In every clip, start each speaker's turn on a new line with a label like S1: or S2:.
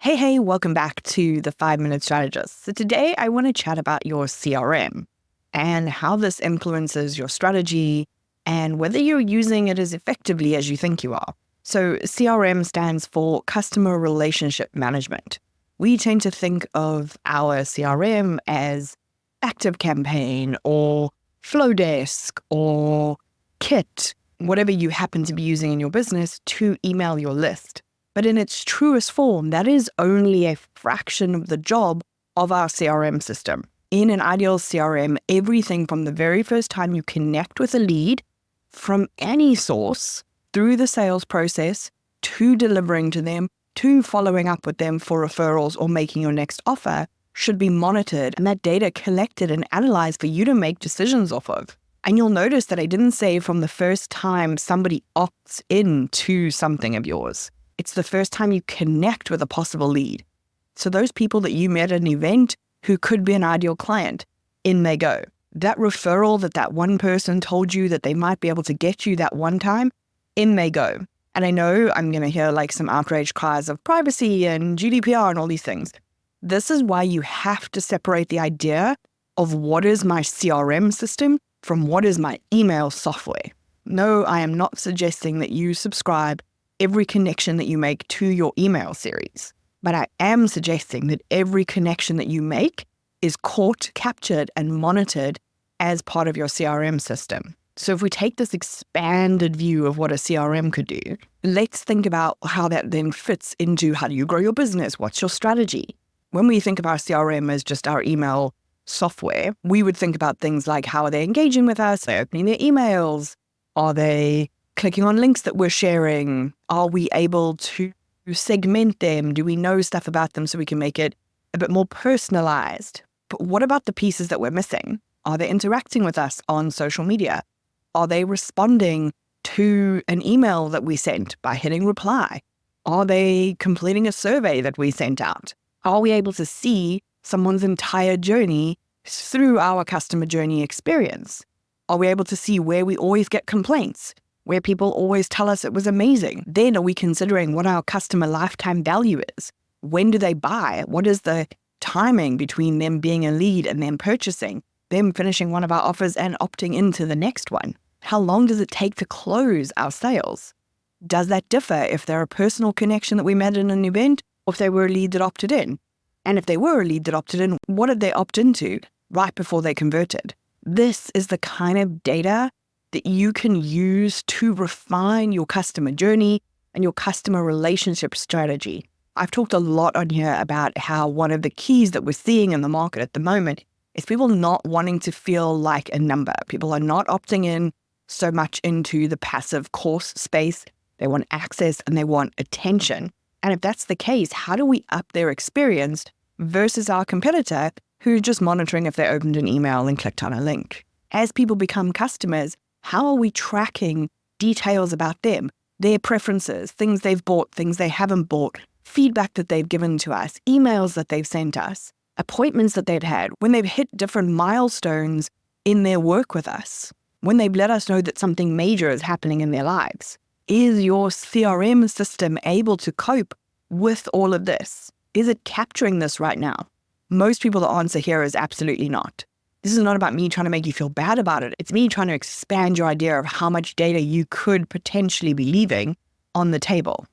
S1: Hey, welcome back to the 5-Minute Strategist. So today I want to chat about your CRM and how this influences your strategy and whether you're using it as effectively as you think you are. So CRM stands for Customer Relationship Management. We tend to think of our CRM as ActiveCampaign or Flowdesk or Kit, whatever you happen to be using in your business to email your list. But in its truest form, that is only a fraction of the job of our CRM system. In an ideal CRM, everything from the very first time you connect with a lead from any source through the sales process to delivering to them, to following up with them for referrals or making your next offer should be monitored and that data collected and analyzed for you to make decisions off of. And you'll notice that I didn't say from the first time somebody opts into something of yours. It's the first time you connect with a possible lead. So those people that you met at an event who could be an ideal client, in they go. That referral that one person told you that they might be able to get you that one time, in they go. And I know I'm going to hear like some outrage cries of privacy and GDPR and all these things. This is why you have to separate the idea of what is my CRM system from what is my email software. No, I am not suggesting that you subscribe every connection that you make to your email series. But I am suggesting that every connection that you make is caught, captured, and monitored as part of your CRM system. So if we take this expanded view of what a CRM could do, let's think about how that then fits into how do you grow your business? What's your strategy? When we think of our CRM as just our email software, we would think about things like how are they engaging with us? Are they opening their emails? Are they clicking on links that we're sharing? Are we able to segment them? Do we know stuff about them so we can make it a bit more personalized? But what about the pieces that we're missing? Are they interacting with us on social media? Are they responding to an email that we sent by hitting reply? Are they completing a survey that we sent out? Are we able to see someone's entire journey through our customer journey experience? Are we able to see where we always get complaints? Where people always tell us it was amazing? Then are we considering what our customer lifetime value is? When do they buy? What is the timing between them being a lead and them purchasing, them finishing one of our offers and opting into the next one? How long does it take to close our sales? Does that differ if they're a personal connection that we met in an event or if they were a lead that opted in? And if they were a lead that opted in, what did they opt into right before they converted? This is the kind of data that you can use to refine your customer journey and your customer relationship strategy. I've talked a lot on here about how one of the keys that we're seeing in the market at the moment is people not wanting to feel like a number. People are not opting in so much into the passive course space. They want access and they want attention. And if that's the case, how do we up their experience versus our competitor who's just monitoring if they opened an email and clicked on a link? As people become customers, how are we tracking details about them, their preferences, things they've bought, things they haven't bought, feedback that they've given to us, emails that they've sent us, appointments that they've had, when they've hit different milestones in their work with us, when they've let us know that something major is happening in their lives? Is your CRM system able to cope with all of this? Is it capturing this right now? Most people, the answer here is absolutely not. This is not about me trying to make you feel bad about it. It's me trying to expand your idea of how much data you could potentially be leaving on the table.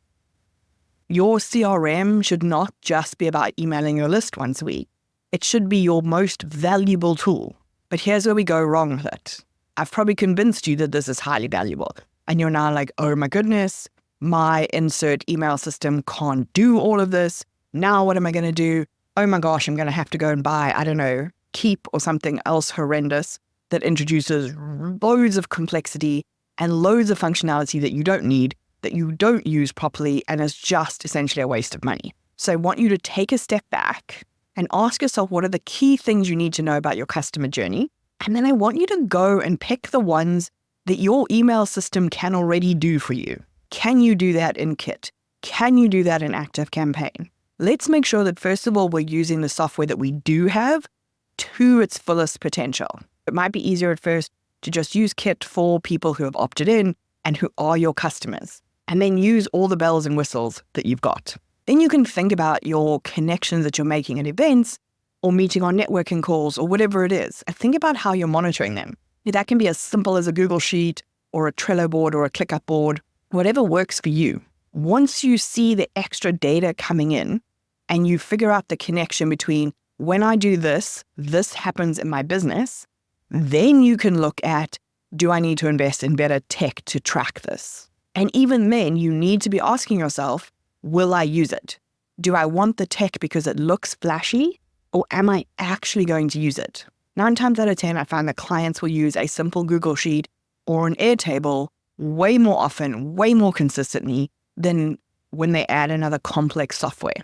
S1: Your CRM should not just be about emailing your list once a week. It should be your most valuable tool. But here's where we go wrong with it. I've probably convinced you that this is highly valuable. And you're now like, oh my goodness, my insert email system can't do all of this. Now what am I going to do? Oh my gosh, I'm going to have to go and buy, I don't know, Keep or something else horrendous that introduces loads of complexity and loads of functionality that you don't need, that you don't use properly, and is just essentially a waste of money. So I want you to take a step back and ask yourself, what are the key things you need to know about your customer journey? And then I want you to go and pick the ones that your email system can already do for you. Can you do that in Kit? Can you do that in ActiveCampaign? Let's make sure that first of all, we're using the software that we do have to its fullest potential. It might be easier at first to just use Kit for people who have opted in and who are your customers, and then use all the bells and whistles that you've got. Then you can think about your connections that you're making at events or meeting on networking calls or whatever it is. And think about how you're monitoring them. That can be as simple as a Google Sheet or a Trello board or a ClickUp board, whatever works for you. Once you see the extra data coming in and you figure out the connection between when I do this, this happens in my business, then you can look at, do I need to invest in better tech to track this? And even then, you need to be asking yourself, will I use it? Do I want the tech because it looks flashy, or am I actually going to use it? 9 times out of 10, I find that clients will use a simple Google Sheet or an Airtable way more often, way more consistently than when they add another complex software.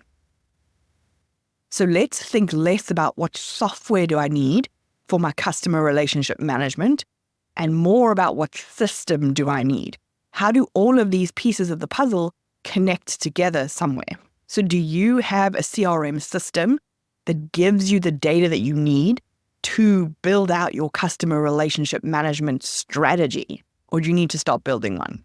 S1: So let's think less about what software do I need for my customer relationship management and more about what system do I need. How do all of these pieces of the puzzle connect together somewhere? So do you have a CRM system that gives you the data that you need to build out your customer relationship management strategy? Or do you need to start building one?